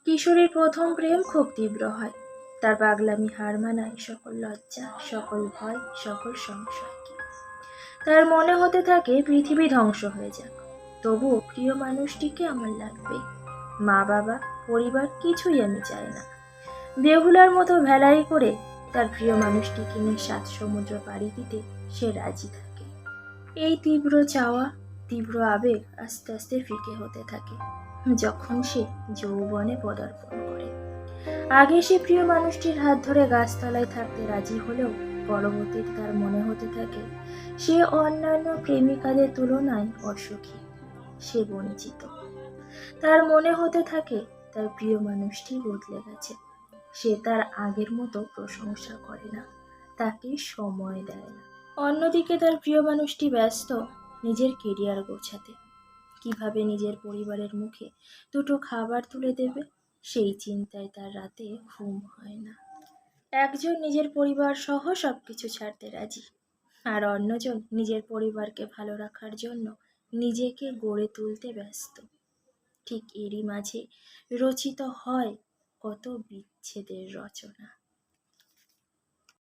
কিশোরীর প্রথম প্রেম খুব তীব্র হয়। তার পাগলামি হার মানায় সকল লজ্জা, সকল ভয়, সকল সংশয়কে। তার মনে হতে থাকে পৃথিবী ধ্বংস হয়ে যাক, তবুও প্রিয় মানুষটিকে আমার লাগবে। মা বাবা, পরিবার কিছুই আমি চাই না। বেহুলার মতো ভেলাই করে তার প্রিয় মানুষটিকে নিয়ে 7 সমুদ্র পাড়ি দিতে সে রাজি থাকে। এই তীব্র চাওয়া, তীব্র আবেগ আস্তে আস্তে ফিকে হতে থাকে যখন সে যৌবনে পদার্পণ করে। আগে সে প্রিয় মানুষটির হাত ধরে গাছতলায় থাকতে রাজি হলেও পরবর্তীতে তার মনে হতে থাকে সে অন্যান্য প্রেমিকাদের তুলনায় অসুখী, সে বঞ্চিত। তার মনে হতে থাকে তার প্রিয় মানুষটি বদলে গেছে, সে তার আগের মতো প্রশংসা করে না, তাকে সময় দেয় না। অন্যদিকে তার প্রিয় মানুষটি ব্যস্ত নিজের কেরিয়ার গোছাতে। কিভাবে নিজের পরিবারের মুখে দুটো খাবার তুলে দেবে, সেই চিন্তায় তার রাতে ঘুম হয় না। একজন নিজের পরিবার সহ সবকিছু ছাড়তে রাজি, আর অন্যজন নিজের পরিবারকে ভালো রাখার জন্য নিজেকে গড়ে তুলতে ব্যস্ত। ঠিক এরই মাঝে রচিত হয় কত বিচ্ছেদের রচনা।